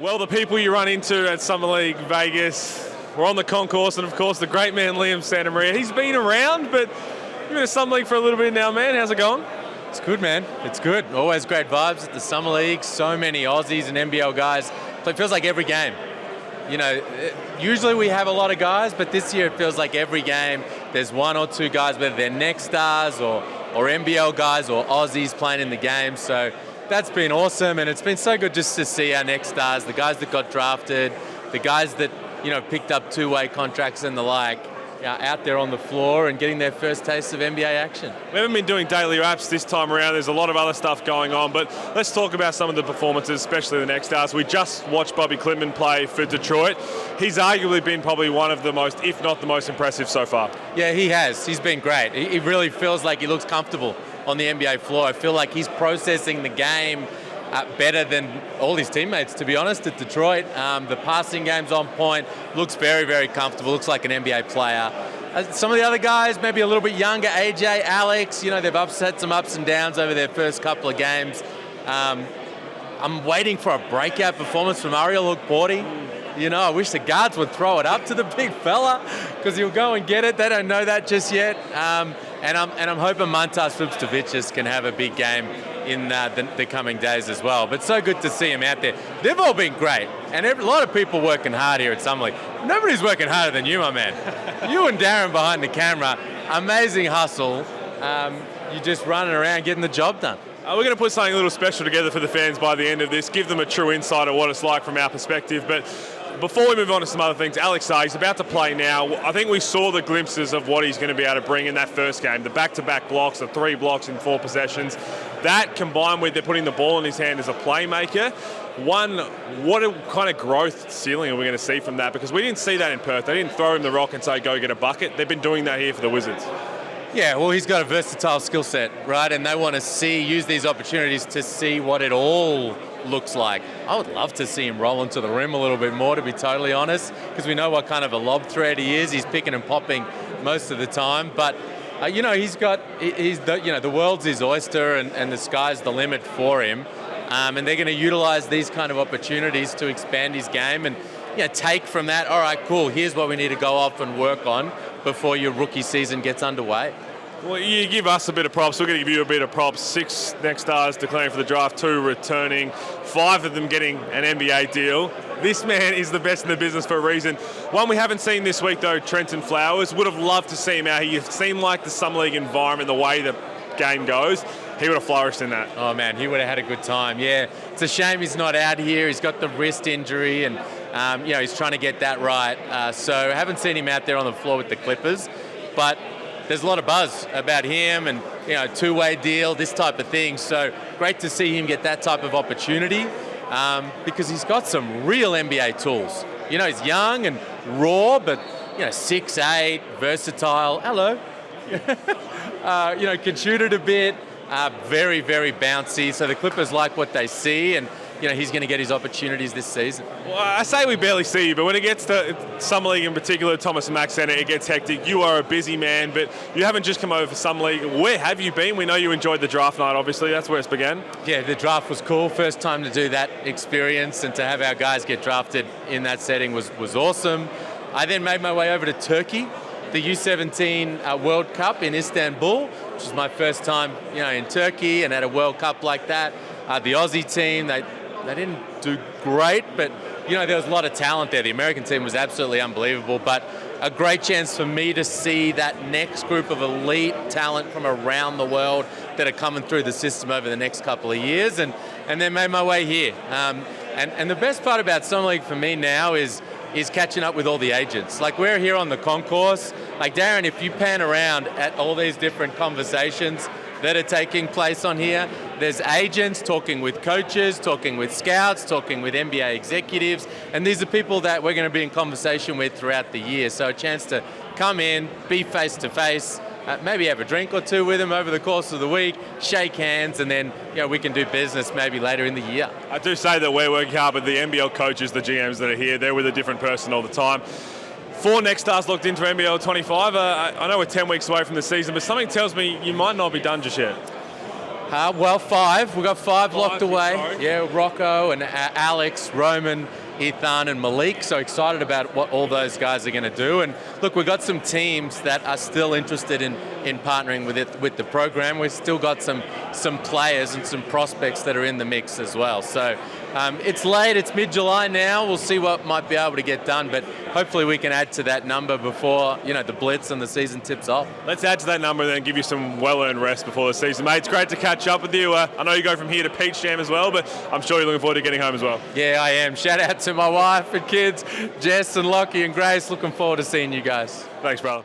Well, the people you run into at Summer League Vegas, we're on the concourse, and of course the great man Liam Santamaria. He's been around, but you've been at Summer League for a little bit now, man. How's it going? It's good, man. It's good. Always great vibes at the Summer League. So many Aussies and NBL guys. It feels like every game. You know, usually we have a lot of guys, but this year it feels like every game there's one or two guys, whether they're next stars or NBL guys or Aussies playing in the game. So that's been awesome, and it's been so good just to see our next stars, the guys that got drafted, the guys that, picked up two-way contracts and the like, out there on the floor and getting their first taste of NBA action. We haven't been doing daily wraps this time around. There's a lot of other stuff going on, but let's talk about some of the performances, especially the next stars. We just watched Bobby Klintman play for Detroit. He's arguably been probably one of the most, if not the most impressive so far. Yeah, he has. He's been great. He really feels like he looks comfortable on the NBA floor. I feel like he's processing the game better than all his teammates, to be honest, at Detroit. The passing game's on point, looks very, very comfortable, looks like an NBA player. Some of the other guys, maybe a little bit younger, AJ, Alex, they've had some ups and downs over their first couple of games. I'm waiting for a breakout performance from Ariel Hukporti. I wish the guards would throw it up to the big fella, because he'll go and get it. They don't know that just yet. And I'm hoping Mantas Fupstavicius can have a big game in the coming days as well. But so good to see him out there. They've all been great, and a lot of people working hard here at Summer League. Nobody's working harder than you, my man. You and Darren behind the camera, amazing hustle. You're just running around getting the job done. We're going to put something a little special together for the fans by the end of this, give them a true insight of what it's like from our perspective. But before we move on to some other things, Alex Sarr, he's about to play now. I think we saw the glimpses of what he's going to be able to bring in that first game, the back-to-back blocks, the 3 blocks in 4 possessions. That combined with they're putting the ball in his hand as a playmaker. What kind of growth ceiling are we going to see from that? Because we didn't see that in Perth. They didn't throw him the rock and say, go get a bucket. They've been doing that here for the Wizards. Yeah, well, he's got a versatile skill set, right? And they want to use these opportunities to see what it all looks like. I would love to see him roll into the rim a little bit more, to be totally honest, because we know what kind of a lob threat he is. He's picking and popping most of the time, but the world's his oyster, and the sky's the limit for him. And they're going to utilize these kind of opportunities to expand his game and take from that. All right, cool. Here's what we need to go off and work on before your rookie season gets underway. Well, you give us a bit of props. We're going to give you a bit of props. 6 next stars declaring for the draft, 2 returning, 5 of them getting an NBA deal. This man is the best in the business for a reason. One we haven't seen this week, though, Trenton Flowers. Would have loved to see him out here. It seemed like the Summer League environment, the way the game goes, he would have flourished in that. Oh, man, he would have had a good time. Yeah, it's a shame he's not out here. He's got the wrist injury, and he's trying to get that right. So I haven't seen him out there on the floor with the Clippers, but there's a lot of buzz about him and, 2-way deal, this type of thing. So great to see him get that type of opportunity because he's got some real NBA tools. He's young and raw, but, 6'8", versatile. Hello. Can shoot it a bit. Very, very bouncy. So the Clippers like what they see, and he's going to get his opportunities this season. Well, I say we barely see you, but when it gets to Summer League in particular, Thomas and Mack Center, it gets hectic. You are a busy man, but you haven't just come over for Summer League. Where have you been? We know you enjoyed the draft night, obviously. That's where it began. Yeah, the draft was cool. First time to do that experience, and to have our guys get drafted in that setting was awesome. I then made my way over to Turkey, the U17 World Cup in Istanbul, which was my first time, in Turkey, and at a World Cup like that. The Aussie team, they didn't do great, but there was a lot of talent there. The American team was absolutely unbelievable, but a great chance for me to see that next group of elite talent from around the world that are coming through the system over the next couple of years, and then made my way here. And the best part about Summer League for me now is catching up with all the agents. Like, we're here on the concourse. Like, Darren, if you pan around at all these different conversations that are taking place on here, there's agents talking with coaches, talking with scouts, talking with NBA executives, and these are people that we're going to be in conversation with throughout the year. So a chance to come in, be face-to-face, maybe have a drink or two with them over the course of the week, shake hands, and then we can do business maybe later in the year. I do say that we're working hard, but the NBL coaches, the GMs that are here, they're with a different person all the time. 4 next stars looked into NBL 25. I know we're 10 weeks away from the season, but something tells me you might not be done just yet. Well, 5. We've got 5 locked away. sorry. Yeah, Rocco and Alex, Roman, Ethan and Malik. So excited about what all those guys are going to do. And look, we've got some teams that are still interested in partnering with the program. We've still got some players and some prospects that are in the mix as well. So it's late. It's mid-July now. We'll see what might be able to get done. But hopefully we can add to that number before the blitz and the season tips off. Let's add to that number and then give you some well-earned rest before the season. Mate, it's great to catch up with you. I know you go from here to Peach Jam as well, but I'm sure you're looking forward to getting home as well. Yeah, I am. Shout out to my wife and kids, Jess and Lockie and Grace. Looking forward to seeing you guys. Thanks, brother.